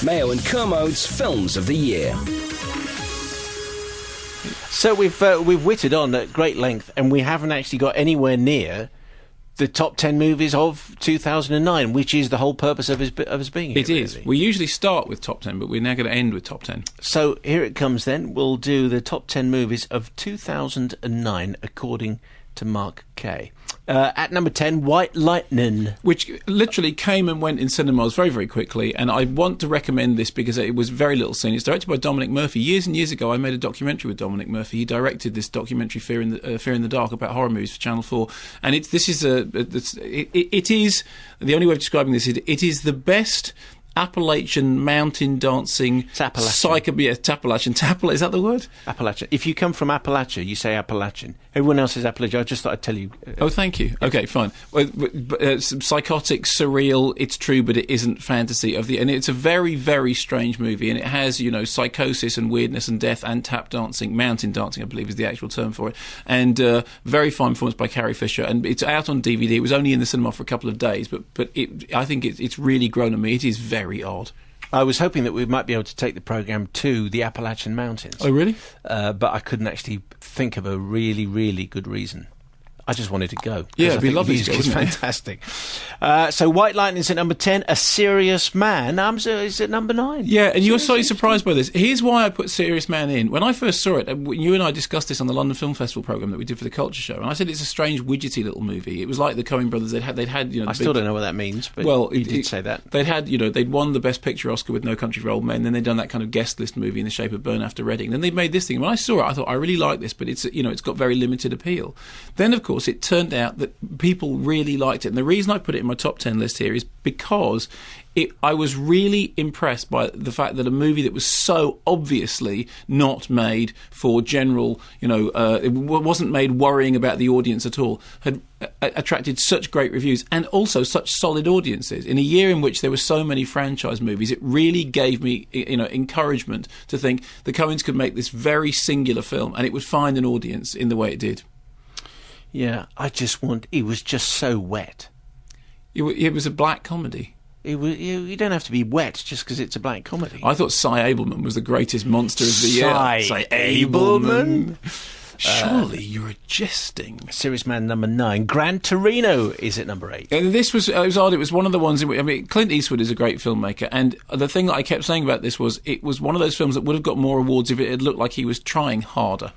Mayo and Kermode's Films of the Year. So we've whittled on at great length, and we haven't actually got anywhere near the top 10 movies of 2009, which is the whole purpose of us being here. It is. Really. We usually start with top 10, but we're now going to end with top 10. So here it comes then. We'll do the top 10 movies of 2009, according to Mark Kay. At number 10, White Lightning. Which literally came and went in cinemas very, very quickly, and I want to recommend this because it was very little seen. It's directed by Dominic Murphy. Years and years ago, I made a documentary with Dominic Murphy. He directed this documentary, Fear in the Dark, about horror movies for Channel 4. And it is the only way of describing this, it is the best Appalachian mountain dancing. It's Appalachian. It's Appalachian. Is that the word? Appalachian. If you come from Appalachia, you say Appalachian. Everyone else is Appalachian. I just thought I'd tell you. Oh, thank you. Okay, fine. Psychotic, surreal. It's true, but it isn't fantasy and it's a very, very strange movie, and it has psychosis and weirdness and death and tap dancing, mountain dancing, I believe is the actual term for it, and very fine performance by Carrie Fisher. And it's out on DVD. It was only in the cinema for a couple of days, but I think it's really grown on me. It is very odd. I was hoping that we might be able to take the programme to the Appalachian Mountains. Oh, really? But I couldn't actually think of a really, really good reason. I just wanted to go. Yeah, it'd be lovely to go, It's fantastic. So White Lightning's at number 10. A Serious Man is at number 9. Yeah, and you're slightly surprised by this. Here's why I put Serious Man in. When I first saw it, you and I discussed this on the London Film Festival programme that we did for the Culture Show, and I said it's a strange, widgety little movie. It was like the Coen brothers. They'd had. I still don't know what that means, but you did say that. They'd had, they'd won the Best Picture Oscar with No Country for Old Men, then they'd done that kind of guest list movie in The Shape of Burn after Reading. Then they made this thing. When I saw it, I thought, I really like this, but it's got very limited appeal. Then, of course, it turned out that people really liked it. And the reason I put it in my top 10 list here is because I was really impressed by the fact that a movie that was so obviously not made for general, it wasn't made worrying about the audience at all, had attracted such great reviews and also such solid audiences. In a year in which there were so many franchise movies, it really gave me, encouragement to think the Coens could make this very singular film and it would find an audience in the way it did. Yeah, it was just so wet. It was a black comedy. You don't have to be wet just because it's a black comedy. I thought Cy Abelman was the greatest monster of the year. Cy Abelman? Surely you're jesting. Serious Man number 9. Gran Torino is at number 8. And this was odd. It was one of the ones in which, Clint Eastwood is a great filmmaker, and the thing that I kept saying about this was it was one of those films that would have got more awards if it had looked like he was trying harder.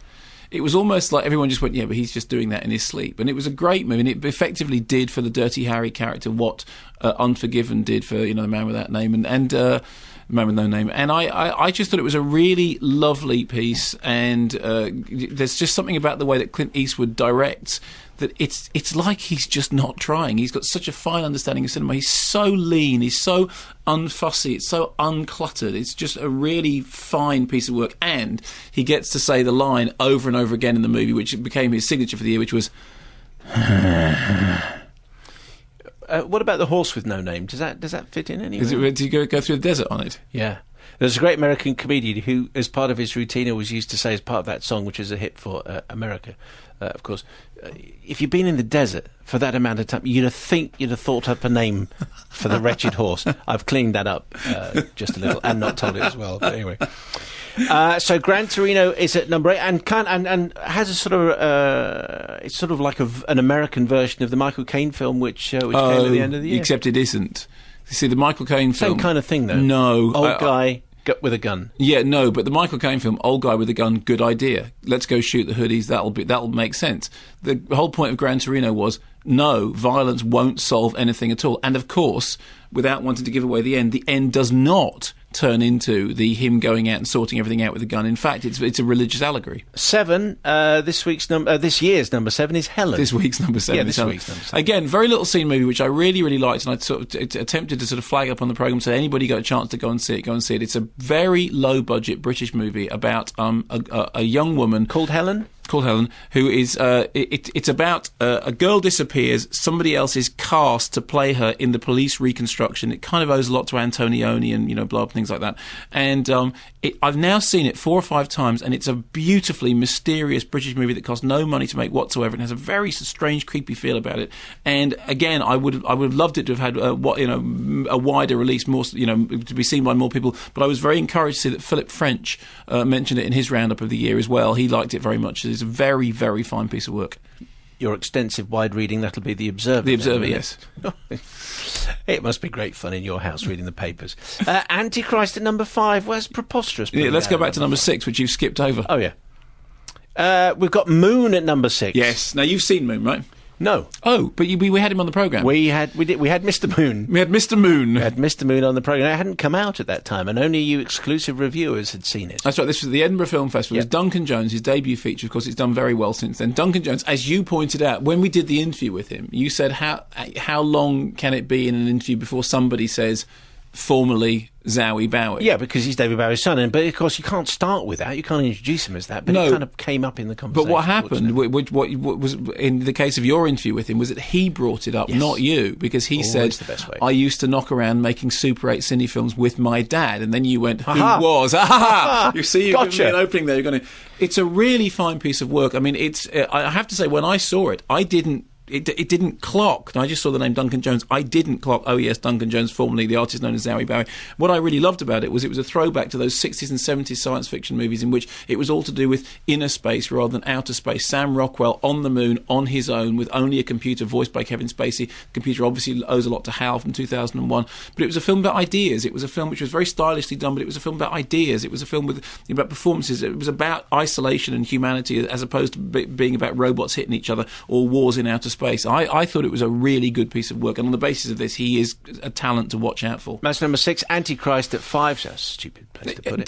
It was almost like everyone just went, yeah, but he's just doing that in his sleep. And it was a great movie, and it effectively did for the Dirty Harry character what Unforgiven did for, the Man Without Name and Man With No Name. And I just thought it was a really lovely piece, and there's just something about the way that Clint Eastwood directs that it's like he's just not trying. He's got such a fine understanding of cinema. He's so lean, he's so unfussy, it's so uncluttered. It's just a really fine piece of work, and he gets to say the line over and over again in the movie, which became his signature for the year, which was what about The Horse with No Name? Does that fit in anywhere? Did you go through the desert on it? Yeah. There's a great American comedian who, as part of his routine, always used to say, as part of that song, which is a hit for America, of course, if you've been in the desert for that amount of time, you'd have thought up a name for the wretched horse. I've cleaned that up just a little and not told it as well. But anyway. So Gran Torino is at number 8 and has a sort of it's sort of like an American version of the Michael Caine film which came at the end of the year. Except it isn't. You see, the Michael Caine film... Same kind of thing, though. No. Old guy with a gun. Yeah, no, but the Michael Caine film, old guy with a gun, good idea. Let's go shoot the hoodies, that'll make sense. The whole point of Gran Torino was, no, violence won't solve anything at all. And of course, without wanting to give away the end does not turn into him going out and sorting everything out with a gun. In fact, it's a religious allegory. 7, this year's number 7 is Helen. This week's number 7 is Helen. Week's number 7. Again, very little seen movie, which I really, really liked, and I sort of attempted to sort of flag up on the programme, so anybody got a chance to go and see it. It's a very low-budget British movie about a young woman... Called Helen, who is it's about a girl disappears, somebody else is cast to play her in the police reconstruction. It kind of owes a lot to Antonioni and blah, things things like that. And I've now seen it 4 or 5 times, and it's a beautifully mysterious British movie that cost no money to make whatsoever, and has a very strange, creepy feel about it. And again, I would have loved it to have had a wider release, more, to be seen by more people. But I was very encouraged to see that Philip French mentioned it in his roundup of the year as well. He liked it very much. It's a very, very fine piece of work. Your extensive wide reading, that'll be The Observer. The Observer, yes. It must be great fun in your house reading the papers. Antichrist at number 5. Well, that's preposterous. Yeah, let's go back to number 6, which you've skipped over. Oh, yeah. We've got Moon at number 6. Yes. Now, you've seen Moon, right? No. Oh, but we had him on the programme. We had Mr. Moon. We had Mr. Moon. We had Mr. Moon on the programme. It hadn't come out at that time, and only you exclusive reviewers had seen it. That's right. This was the Edinburgh Film Festival. It was Duncan Jones, his debut feature. Of course, it's done very well since then. Duncan Jones, as you pointed out, when we did the interview with him, you said, how long can it be in an interview before somebody says, formally, Zowie Bowie? Yeah, because he's David Bowie's son, but of course you can't start with that. You can't introduce him as that. But it kind of came up in the conversation. But what happened, what was in the case of your interview with him, was that he brought it up, not you, because he said, the best way. I used to knock around making Super 8 cine films with my dad, and then you went, who was? You see, you've given me an opening there. You're going to. It's a really fine piece of work. I mean, it's. I have to say, when I saw it, I didn't. It didn't clock. I just saw the name Duncan Jones. I didn't clock, oh yes, Duncan Jones, formerly the artist known as Zowie Bowie. What I really loved about it was a throwback to those 60s and 70s science fiction movies in which it was all to do with inner space rather than outer space. Sam Rockwell on the moon, on his own, with only a computer, voiced by Kevin Spacey. The computer obviously owes a lot to HAL from 2001. But it was a film about ideas. It was a film which was very stylishly done, but it was a film about ideas. It was a film about performances. It was about isolation and humanity as opposed to being about robots hitting each other or wars in outer space. I thought it was a really good piece of work, and on the basis of this, he is a talent to watch out for. Match number 6, Antichrist at 5. So stupid place to put it.